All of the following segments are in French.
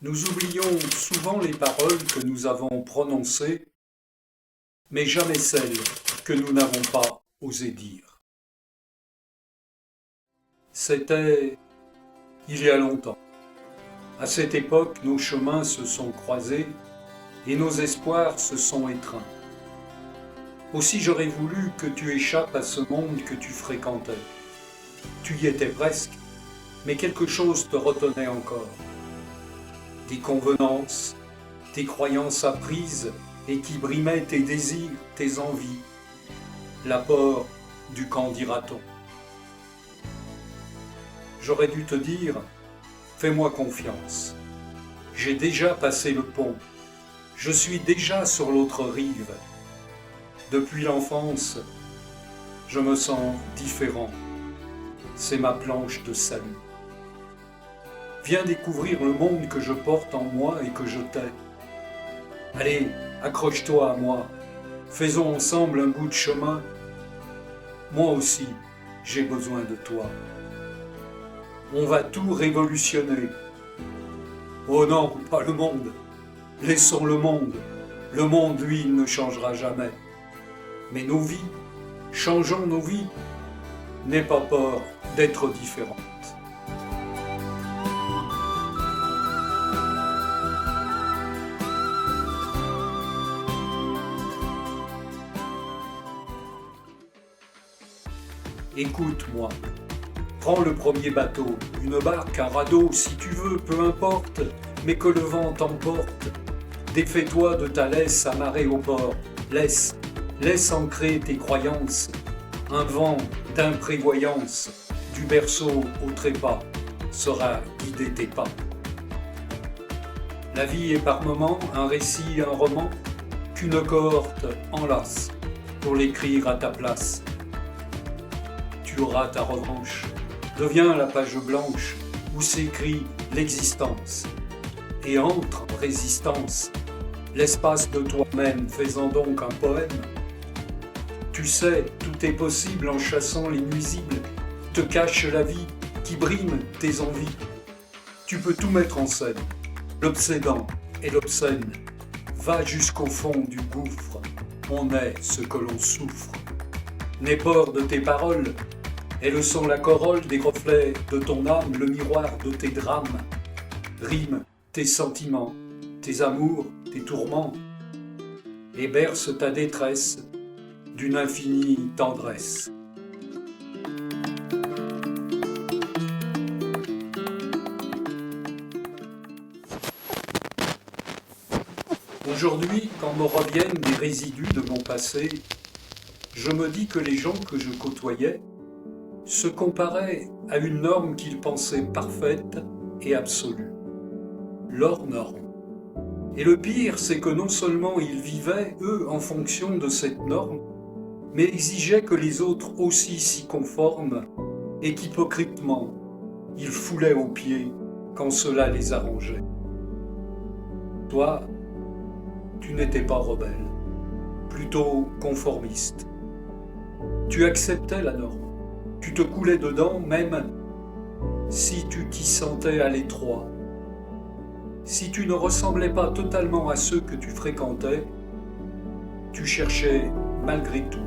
Nous oublions souvent les paroles que nous avons prononcées, mais jamais celles que nous n'avons pas osé dire. C'était il y a longtemps. À cette époque, nos chemins se sont croisés et nos espoirs se sont étreints. Aussi j'aurais voulu que tu échappes à ce monde que tu fréquentais. Tu y étais presque, mais quelque chose te retenait encore. Des convenances, tes croyances apprises et qui brimaient tes désirs, tes envies. L'apport du qu'en dira-t-on. J'aurais dû te dire, fais-moi confiance. J'ai déjà passé le pont. Je suis déjà sur l'autre rive. Depuis l'enfance, je me sens différent. C'est ma planche de salut. Viens découvrir le monde que je porte en moi et que je t'ai. Allez, accroche-toi à moi. Faisons ensemble un bout de chemin. Moi aussi, j'ai besoin de toi. On va tout révolutionner. Oh non, pas le monde. Laissons le monde. Le monde, lui, ne changera jamais. Mais nos vies, changeons nos vies. N'aie pas peur d'être différente. Écoute-moi. Prends le premier bateau, une barque, un radeau, si tu veux, peu importe, mais que le vent t'emporte. Défais-toi de ta laisse amarrée au port. Laisse ancrer tes croyances. Un vent d'imprévoyance, du berceau au trépas, saura guider tes pas. La vie est par moments un récit, un roman, qu'une cohorte enlace pour l'écrire à ta place. Tu auras ta revanche. Deviens la page blanche où s'écrit l'existence. Et entre en résistance, l'espace de toi-même, faisant donc un poème. Tu sais, tout est possible en chassant les nuisibles, te cache la vie qui brime tes envies. Tu peux tout mettre en scène, l'obsédant et l'obscène. Va jusqu'au fond du gouffre, on est ce que l'on souffre. N'aie peur de tes paroles, elles sont la corolle des reflets de ton âme, le miroir de tes drames. Rime tes sentiments, tes amours, tes tourments, et berce ta détresse d'une infinie tendresse. Aujourd'hui, quand me reviennent des résidus de mon passé, je me dis que les gens que je côtoyais se comparaient à une norme qu'ils pensaient parfaite et absolue. Leur norme. Et le pire, c'est que non seulement ils vivaient, eux, en fonction de cette norme, mais exigeaient que les autres aussi s'y conforment et qu'hypocritement, ils foulaient aux pieds quand cela les arrangeait. Toi, tu n'étais pas rebelle, plutôt conformiste. Tu acceptais la norme, tu te coulais dedans même si tu t'y sentais à l'étroit. Si tu ne ressemblais pas totalement à ceux que tu fréquentais, tu cherchais malgré tout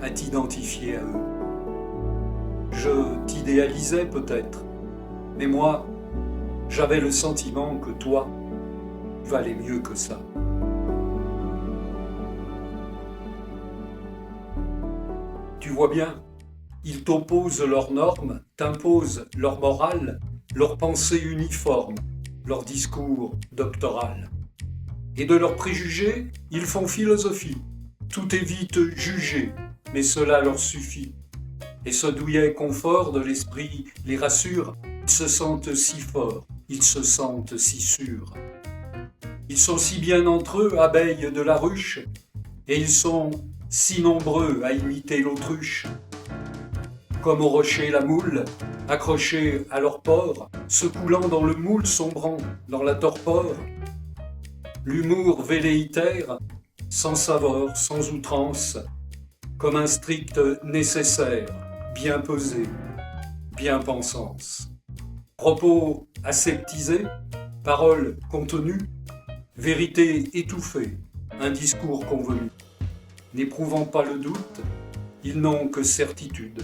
à t'identifier à eux. Je t'idéalisais peut-être, mais moi, j'avais le sentiment que toi, tu valais mieux que ça. Tu vois bien, ils t'opposent leurs normes, t'imposent leur morale, leur pensée uniforme, leur discours doctoral. Et de leurs préjugés, ils font philosophie. Tout est vite jugé, mais cela leur suffit. Et ce douillet confort de l'esprit les rassure. Ils se sentent si forts, ils se sentent si sûrs. Ils sont si bien entre eux, abeilles de la ruche, et ils sont si nombreux à imiter l'autruche. Comme au rocher la moule, accrochés à leur port, se coulant dans le moule sombrant dans la torpore. L'humour velléitaire, sans saveur, sans outrance, comme un strict nécessaire, bien pesé, bien pensance. Propos aseptisés, Paroles contenues, vérité étouffée, un discours convenu. N'éprouvant pas le doute, ils n'ont que certitude,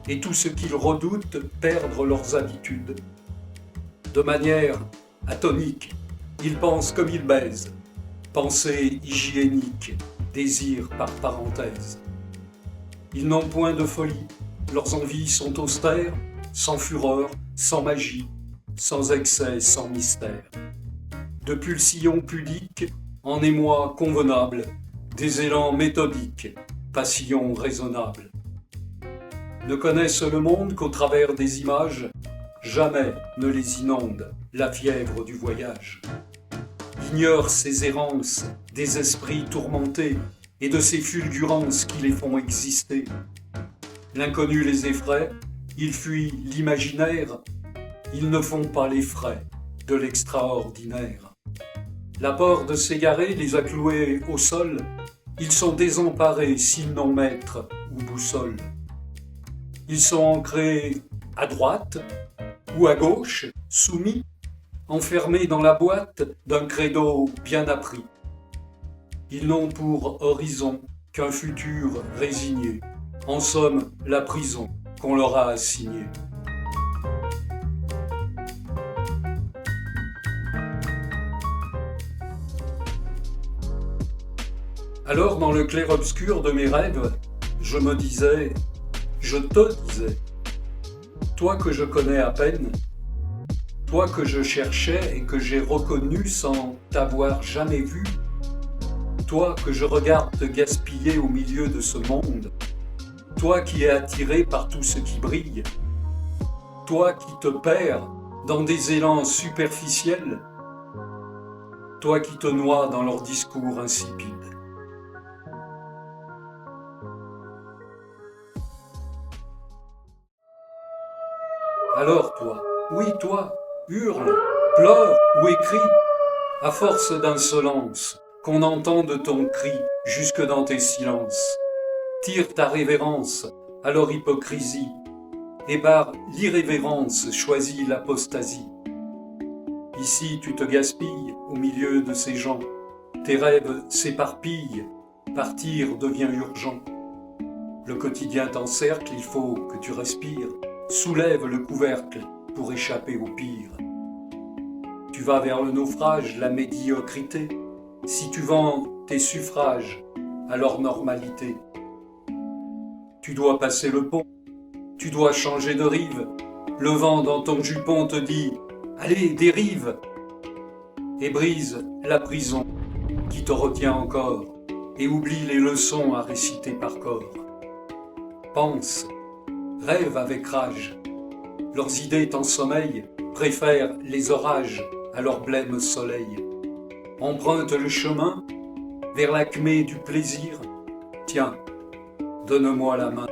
et tout ce qu'ils redoutent perdre leurs habitudes. De manière atonique, ils pensent comme ils baisent, pensée hygiénique, désir par parenthèse. Ils n'ont point de folie, leurs envies sont austères, sans fureur, sans magie, sans excès, sans mystère. De pulsions pudiques, en émoi convenable, des élans méthodiques, passions raisonnables. Ne connaissent le monde qu'au travers des images, jamais ne les inonde la fièvre du voyage. Ignorent ces errances des esprits tourmentés et de ces fulgurances qui les font exister. L'inconnu les effraie, ils fuient l'imaginaire, ils ne font pas les frais de l'extraordinaire. L'apport de s'égarer les a cloués au sol, ils sont désemparés s'ils n'ont maître ou boussole. Ils sont ancrés à droite ou à gauche, soumis, enfermés dans la boîte d'un credo bien appris. Ils n'ont pour horizon qu'un futur résigné, en somme la prison qu'on leur a assignée. Alors dans le clair-obscur de mes rêves, je me disais, je te disais, toi que je connais à peine, toi que je cherchais et que j'ai reconnu sans t'avoir jamais vu, toi que je regarde te gaspiller au milieu de ce monde, toi qui es attiré par tout ce qui brille, toi qui te perds dans des élans superficiels, toi qui te noies dans leurs discours insipides. Alors toi, oui toi, hurle, pleure ou écris, à force d'insolence, qu'on entende ton cri jusque dans tes silences. Tire ta révérence à leur hypocrisie, et par l'irrévérence choisis l'apostasie. Ici tu te gaspilles au milieu de ces gens, tes rêves s'éparpillent, partir devient urgent. Le quotidien t'encercle, il faut que tu respires, soulève le couvercle pour échapper au pire. Tu vas vers le naufrage, la médiocrité, si tu vends tes suffrages à leur normalité. Tu dois passer le pont, tu dois changer de rive, le vent dans ton jupon te dit « Allez, dérive !» et brise la prison qui te retient encore et oublie les leçons à réciter par corps. Pense, rêve avec rage, leurs idées t'ensommeillent, préfèrent les orages à leur blême soleil. Emprunte le chemin vers l'acmé du plaisir, tiens, donne-moi la main,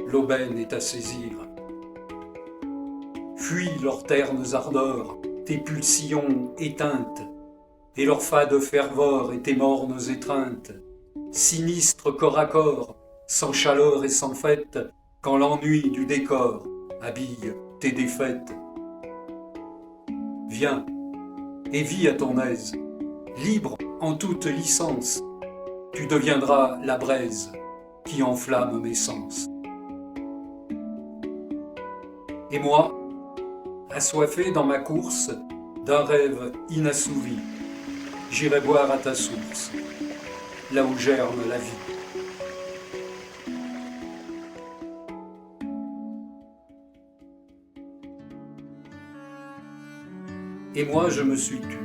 l'aubaine est à saisir. Fuis leurs ternes ardeurs, tes pulsions éteintes, et leurs fades ferveurs et tes mornes étreintes, sinistres corps à corps, sans chaleur et sans fête, quand l'ennui du décor habille tes défaites. Viens et vis à ton aise, libre en toute licence, tu deviendras la braise qui enflamme mes sens. Et moi, assoiffé dans ma course d'un rêve inassouvi, j'irai boire à ta source, là où germe la vie. Et moi je me suis tu.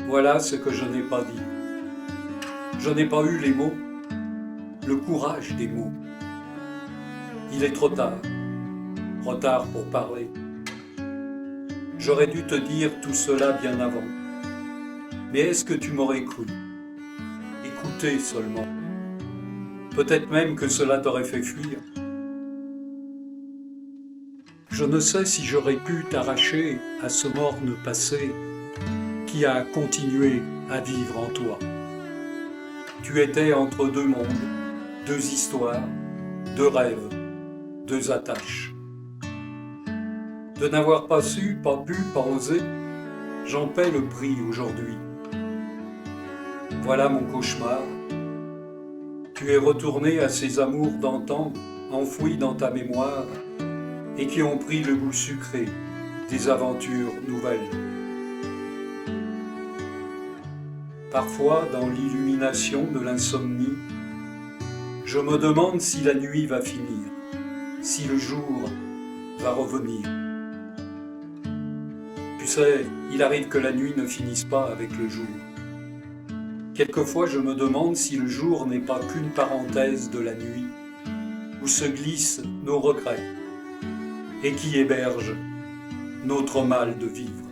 Voilà ce que je n'ai pas dit. Je n'ai pas eu les mots, le courage des mots. Il est trop tard pour parler. J'aurais dû te dire tout cela bien avant. Mais est-ce que tu m'aurais cru? Écoutez seulement. Peut-être même que cela t'aurait fait fuir. Je ne sais si j'aurais pu t'arracher à ce morne passé qui a continué à vivre en toi. Tu étais entre deux mondes, deux histoires, deux rêves, deux attaches. De n'avoir pas su, pas pu, pas osé, J'en paie le prix aujourd'hui. Voilà mon cauchemar. Tu es retourné à ces amours d'antan, enfouis dans ta mémoire, et qui ont pris le goût sucré des aventures nouvelles. Parfois, dans l'illumination de l'insomnie, je me demande si la nuit va finir, si le jour va revenir. Tu sais, il arrive que la nuit ne finisse pas avec le jour. Quelquefois, je me demande si le jour n'est pas qu'une parenthèse de la nuit, où se glissent nos regrets et qui héberge notre mal de vivre.